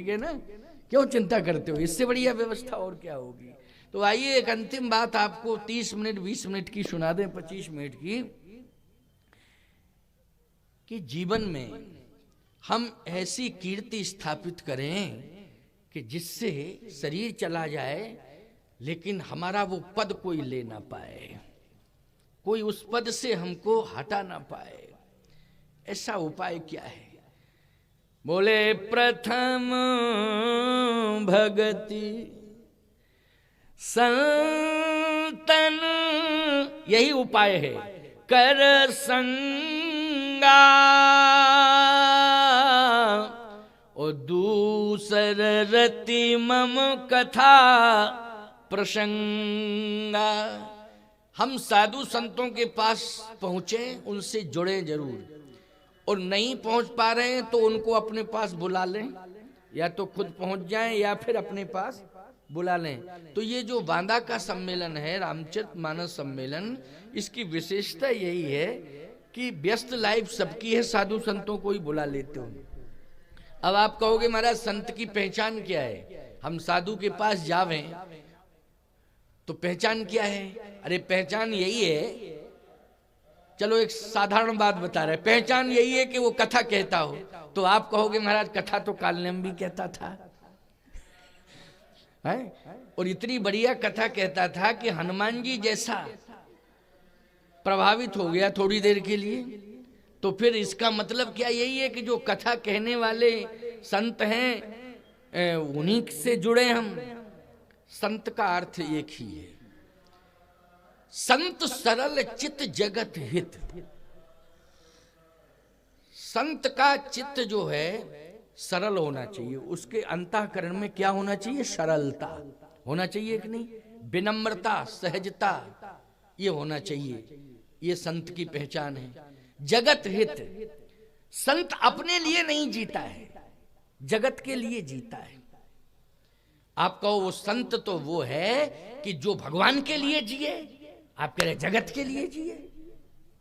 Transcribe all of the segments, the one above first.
ठीक है ना, क्यों चिंता करते हो, इससे बढ़िया व्यवस्था और क्या होगी। तो आइए एक अंतिम बात आपको 30 मिनट 20 मिनट की सुना दें, 25 मिनट की, कि जीवन में हम ऐसी कीर्ति स्थापित करें कि जिससे शरीर चला जाए लेकिन हमारा वो पद कोई ले ना पाए, कोई उस पद से हमको हटा ना पाए। ऐसा उपाय क्या है? बोले प्रथम भगति संतन, यही उपाय है, कर संगा और दूसर रति मम कथा प्रसंगा। हम साधु संतों के पास पहुंचे, उनसे जुड़े जरूर, और नहीं पहुंच पा रहे हैं तो उनको अपने पास बुला लें, या तो खुद पहुंच जाएं या फिर अपने पास बुला लें। तो ये जो बांदा का सम्मेलन है, रामचरितमानस सम्मेलन, इसकी विशेषता यही है कि व्यस्त लाइफ सबकी है, साधु संतों को ही बुला लेते हो। अब आप कहोगे महाराज संत की पहचान क्या है? हम साधु के पास जावें तो पहचान क्या है? अरे पहचान यही है, चलो एक साधारण बात बता रहे, पहचान यही है कि वो कथा कहता हो। तो आप कहोगे महाराज कथा तो कालनेम भी कहता था है? और इतनी बढ़िया कथा कहता था कि हनुमान जी जैसा प्रभावित हो गया थोड़ी देर के लिए। तो फिर इसका मतलब क्या यही है कि जो कथा कहने वाले संत हैं उन्हीं से जुड़े हम? संत का अर्थ एक ही है, संत सरल चित्त जगत हित। संत का चित्त जो है सरल होना चाहिए, उसके अंतःकरण में क्या होना चाहिए? सरलता होना चाहिए कि नहीं, विनम्रता, सहजता, ये होना चाहिए। ये संत की पहचान है। जगत हित, संत अपने लिए नहीं जीता है, जगत के लिए जीता है। आप कहो वो संत तो वो है कि जो भगवान के लिए जिए, आप कह रहे जगत के लिए जिए,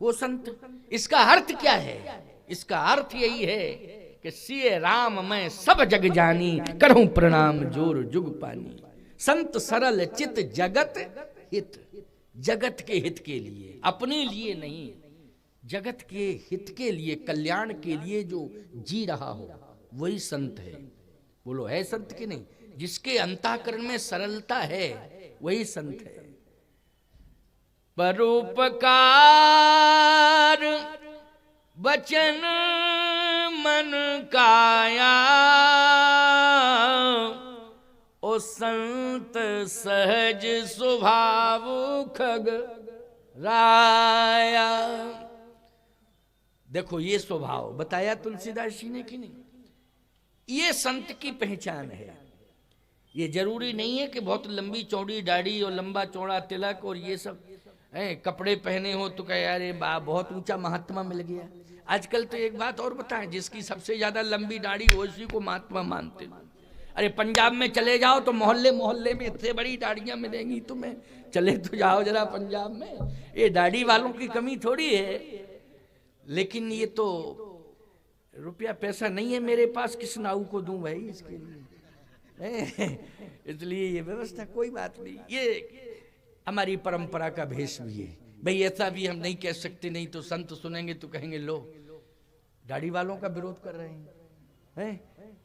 वो संत। इसका अर्थ क्या है? इसका अर्थ यही है कि सिए राम मैं सब जग जानी, करहूं प्रणाम जोर जुग पानी। संत सरल चित जगत हित, जगत के हित के लिए, अपने लिए नहीं, जगत के हित के लिए, कल्याण के लिए जो जी रहा हो वही संत है। बोलो है संत कि नहीं? जिसके अंतःकरण में सरलता है वही संत है। परोपकार वचन मन काया, ओ संत सहज स्वभाव खग राया। देखो ये स्वभाव बताया तुलसीदास जी ने कि नहीं, ये संत की पहचान है। ये जरूरी नहीं है कि बहुत लंबी चौड़ी दाढ़ी और लंबा चौड़ा तिलक और ये सब कपड़े पहने हो तो कहे यार बहुत ऊंचा महात्मा मिल गया। आजकल तो एक बात और बताएं, जिसकी सबसे ज्यादा लंबी दाढ़ी हो उसी को महात्मा मानते हैं। अरे पंजाब में चले जाओ तो मोहल्ले मोहल्ले में इतने बड़ी दाढ़ियां मिलेंगी तुम्हें, चले तो जाओ जरा पंजाब में, ये दाढ़ी वालों की कमी थोड़ी है। लेकिन ये तो रुपया पैसा नहीं है मेरे पास, किस नाऊ को दूं भाई इसके लिए, इसलिए ये व्यवस्था कोई बात नहीं, ये हमारी परंपरा का भेष भी है भाई। ऐसा भी हम नहीं कह सकते, नहीं तो संत सुनेंगे तो कहेंगे लो दाढ़ी वालों का विरोध कर रहे हैं,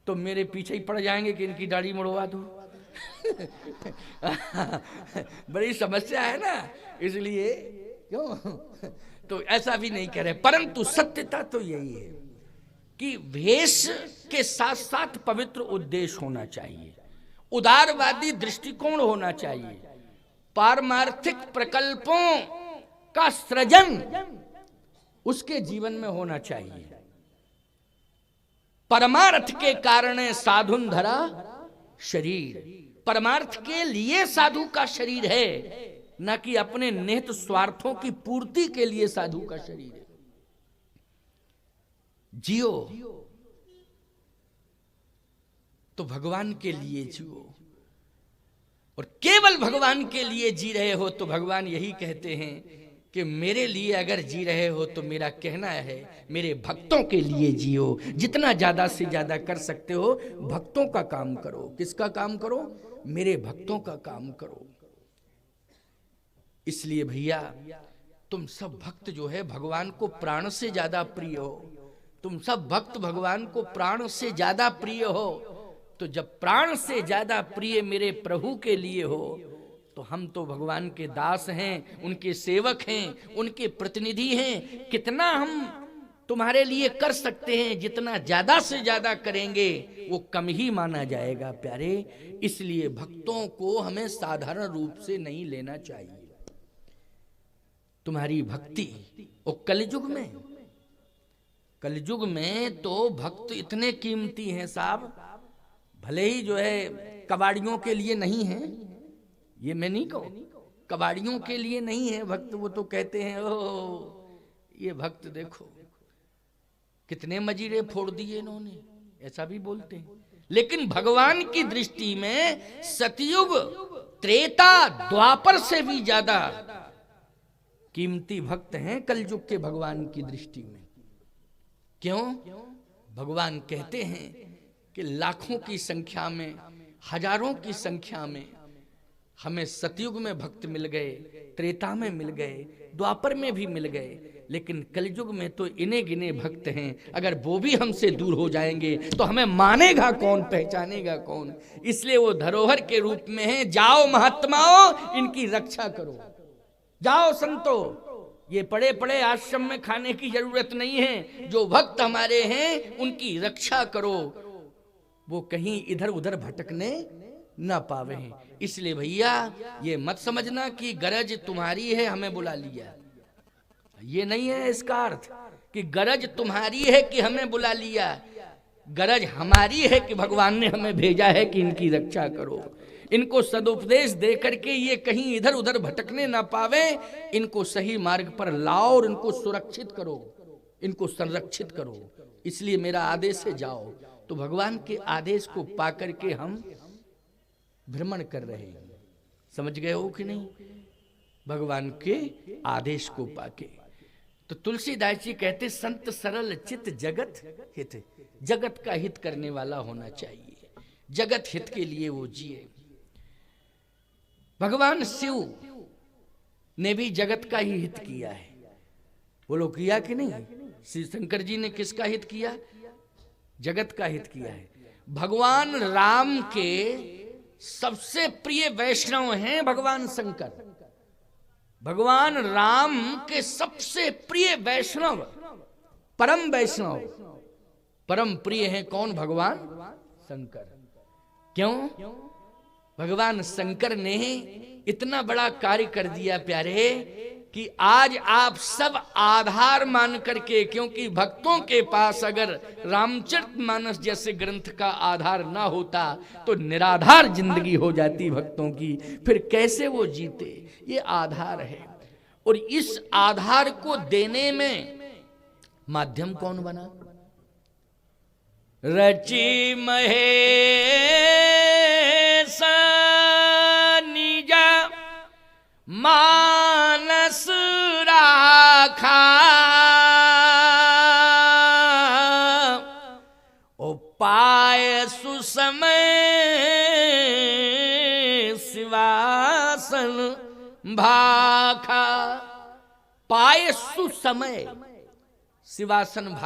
तो मेरे पीछे ही पड़ जाएंगे कि इनकी दाढ़ी मुड़वा दो। बड़ी समस्या है ना, इसलिए क्यों, तो ऐसा भी नहीं कह रहे। परंतु सत्यता तो यही है कि भेष के साथ साथ पवित्र उद्देश्य होना चाहिए, उदारवादी दृष्टिकोण होना चाहिए, पारमार्थिक प्रकल्पों का सृजन उसके जीवन में होना चाहिए। परमार्थ के कारण साधुन धरा शरीर, परमार्थ के लिए साधु का शरीर है, न कि अपने निहित स्वार्थों की पूर्ति के लिए साधु का शरीर है। जियो तो भगवान के लिए जियो, और केवल भगवान के लिए जी रहे हो तो भगवान यही कहते हैं कि मेरे लिए अगर जी रहे हो तो मेरा कहना है मेरे भक्तों के लिए जियो। जितना ज्यादा से ज्यादा कर सकते हो भक्तों का काम करो। किसका काम करो? मेरे भक्तों का काम करो। इसलिए भैया तुम सब भक्त जो है भगवान को प्राण से ज्यादा प्रिय हो। तुम सब भक्त भगवान को प्राण से ज्यादा प्रिय हो। तो जब प्राण से ज्यादा प्रिय मेरे प्रभु के लिए हो तो हम तो भगवान के दास हैं, उनके सेवक हैं, उनके प्रतिनिधि हैं। कितना हम तुम्हारे लिए कर सकते हैं, जितना ज्यादा से ज्यादा करेंगे वो कम ही माना जाएगा प्यारे। इसलिए भक्तों को हमें साधारण रूप से नहीं लेना चाहिए। तुम्हारी भक्ति और कलयुग में तो भक्त इतने कीमती हैं साहब, भले ही जो है कबाड़ियों के लिए नहीं है, ये मैं नहीं कहूं, कबाड़ियों के लिए नहीं है भक्त। वो तो कहते हैं ओ ये भक्त देखो कितने मजीरे फोड़ दिए इन्होंने, ऐसा भी बोलते हैं। लेकिन भगवान की दृष्टि में सतयुग, त्रेता, द्वापर से भी ज्यादा कीमती भक्त हैं कलयुग के भगवान की दृष्टि में। क्यों? भगवान कहते हैं कि लाखों की संख्या में, हजारों की संख्या में हमें सतयुग में भक्त मिल गए, त्रेता में मिल गए, द्वापर में भी मिल गए, लेकिन कलयुग में तो इने गिने भक्त हैं। अगर वो भी हमसे दूर हो जाएंगे तो हमें मानेगा कौन, पहचानेगा कौन? इसलिए वो धरोहर के रूप में है। जाओ महात्माओं इनकी रक्षा करो, जाओ संतो, ये पड़े पड़े आश्रम में खाने की जरूरत नहीं है। जो भक्त हमारे हैं उनकी रक्षा करो, वो कहीं इधर उधर भटकने ना पावे हैं। इसलिए भैया ये मत समझना कि गरज तुम्हारी है हमें बुला लिया, ये नहीं है इसका अर्थ कि गरज तुम्हारी है कि हमें बुला लिया। गरज हमारी है कि भगवान ने हमें भेजा है कि इनकी रक्षा करो। इनको सदुपदेश दे करके ये कहीं इधर उधर भटकने ना पावे, इनको सही मार्ग पर लाओ और इनको सुरक्षित करो, इनको संरक्षित करो। इसलिए मेरा आदेश है जाओ। तो भगवान के आदेश को पा करके हम भ्रमण कर रहे हैं। समझ गए हो कि नहीं? भगवान के आदेश को पाके तो तुलसीदास जी कहते संत सरल चित जगत हित, जगत का हित करने वाला होना चाहिए, जगत हित के लिए वो जिए। भगवान शिव ने भी जगत का ही हित किया है। बोलो किया कि नहीं? श्री शंकर जी ने किसका हित किया? जगत का हित किया है। भगवान राम के सबसे प्रिय वैष्णव हैं भगवान शंकर। भगवान राम के सबसे प्रिय वैष्णव, परम वैष्णव, परम प्रिय हैं कौन? भगवान शंकर। क्यों? भगवान शंकर ने इतना बड़ा कार्य कर दिया प्यारे कि आज आप सब आधार मान करके, क्योंकि भक्तों के पास अगर रामचरितमानस जैसे ग्रंथ का आधार ना होता तो निराधार जिंदगी हो जाती भक्तों की, फिर कैसे वो जीते? ये आधार है। और इस आधार को देने में माध्यम कौन बना? रची महेश निजा मानस राखा, ओ पाय सुसमय शिवासन भाखा। पाय सुसमय शिवासन भाखा।